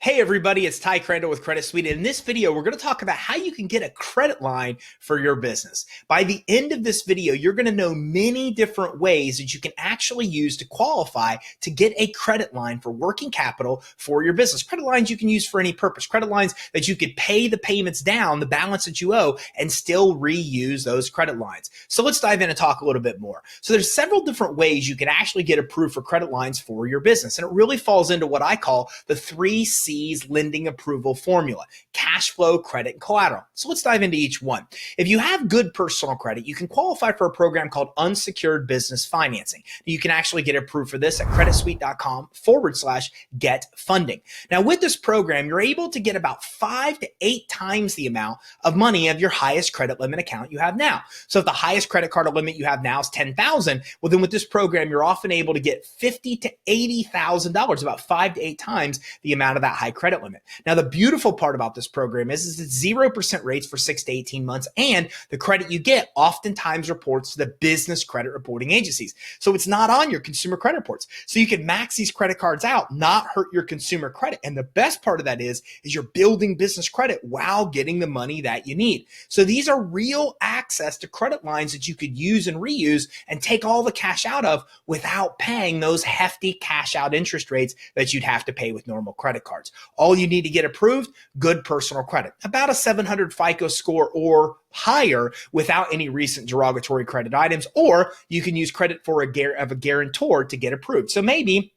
Hey everybody, it's Ty Crandall with Credit Suite. In this video, we're going to talk about how you can get a credit line for your business. By the end of this video, you're going to know many different ways that you can actually use to qualify to get a credit line for working capital for your business. Credit lines you can use for any purpose. Credit lines that you could pay the payments down, the balance that you owe, and still reuse those credit lines. So let's dive in and talk a little bit more. So there's several different ways you can actually get approved for credit lines for your business. And it really falls into what I call the 3C's lending approval formula: cash flow, credit, and collateral. So let's dive into each one. If you have good personal credit, you can qualify for a program called Unsecured Business Financing. You can actually get approved for this at creditsuite.com/get funding. Now, with this program, you're able to get about 5 to 8 times the amount of money of your highest credit limit account you have now. So if the highest credit card limit you have now is $10,000, well, then with this program, you're often able to get $50,000 to $80,000, about 5 to 8 times the amount of that high credit limit. Now, the beautiful part about this program is it's 0% rates for 6 to 18 months, and the credit you get oftentimes reports to the business credit reporting agencies. So it's not on your consumer credit reports. So you can max these credit cards out, not hurt your consumer credit. And the best part of that is you're building business credit while getting the money that you need. So these are real access to credit lines that you could use and reuse and take all the cash out of without paying those hefty cash out interest rates that you'd have to pay with normal credit cards. All you need to get approved: good personal credit, about a 700 FICO score or higher without any recent derogatory credit items, or you can use credit for a guarantor to get approved. So maybe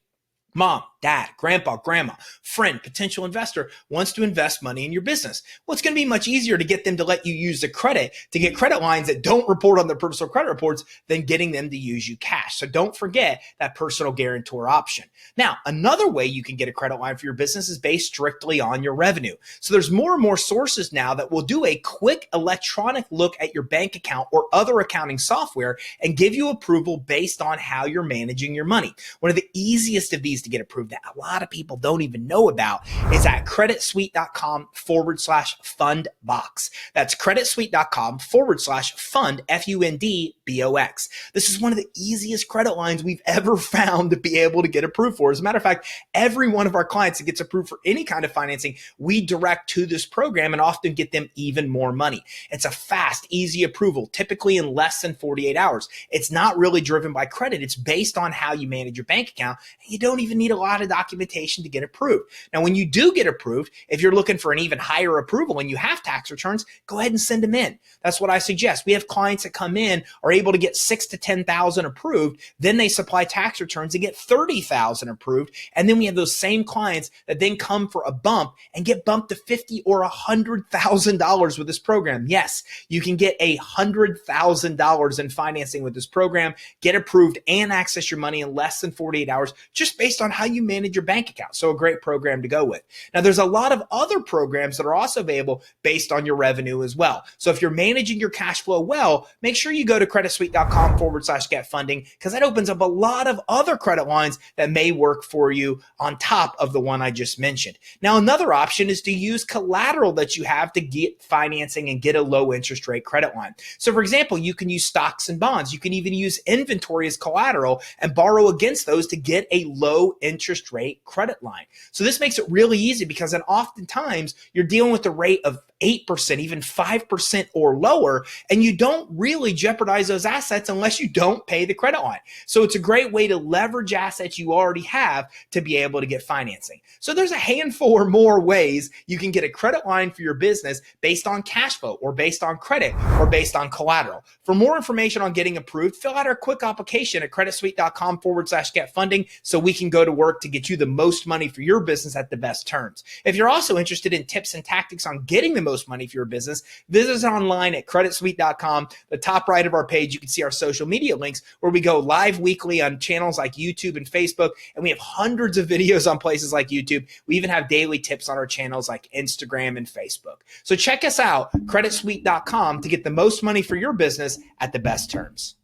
mom, dad, grandpa, grandma, friend, potential investor wants to invest money in your business. Well, it's going to be much easier to get them to let you use the credit to get credit lines that don't report on their personal credit reports than getting them to use you cash. So don't forget that personal guarantor option. Now, another way you can get a credit line for your business is based strictly on your revenue. So there's more and more sources now that will do a quick electronic look at your bank account or other accounting software and give you approval based on how you're managing your money. One of the easiest of these to get approved that a lot of people don't even know about is at creditsuite.com/fund box. That's creditsuite.com/fund, FUNDBOX. This is one of the easiest credit lines we've ever found to be able to get approved for. As a matter of fact, every one of our clients that gets approved for any kind of financing, we direct to this program and often get them even more money. It's a fast, easy approval, typically in less than 48 hours. It's not really driven by credit. It's based on how you manage your bank account. And you don't even need a lot of documentation to get approved. Now, when you do get approved, if you're looking for an even higher approval and you have tax returns, go ahead and send them in. That's what I suggest. We have clients that come in, are able to get 6 to 10,000 approved, then they supply tax returns and get 30,000 approved. And then we have those same clients that then come for a bump and get bumped to $50,000 or $100,000 with this program. Yes, you can get $100,000 in financing with this program, get approved and access your money in less than 48 hours, just based on how you manage your bank account. So a great program to go with. Now, there's a lot of other programs that are also available based on your revenue as well. So if you're managing your cash flow well, make sure you go to creditsuite.com/get funding, because that opens up a lot of other credit lines that may work for you on top of the one I just mentioned. Now, another option is to use collateral that you have to get financing and get a low interest rate credit line. So for example, you can use stocks and bonds. You can even use inventory as collateral and borrow against those to get a low interest rate credit line. So this makes it really easy, because then oftentimes you're dealing with a rate of 8%, even 5% or lower, and you don't really jeopardize those assets unless you don't pay the credit line. So it's a great way to leverage assets you already have to be able to get financing. So there's a handful or more ways you can get a credit line for your business based on cash flow or based on credit or based on collateral. For more information on getting approved, fill out our quick application at creditsuite.com/get funding so we can go to work to get you the most money for your business at the best terms. If you're also interested in tips and tactics on getting the most money for your business, visit us online at creditsuite.com. The top right of our page, you can see our social media links where we go live weekly on channels like YouTube and Facebook, and we have hundreds of videos on places like YouTube. We even have daily tips on our channels like Instagram and Facebook. So check us out, creditsuite.com, to get the most money for your business at the best terms.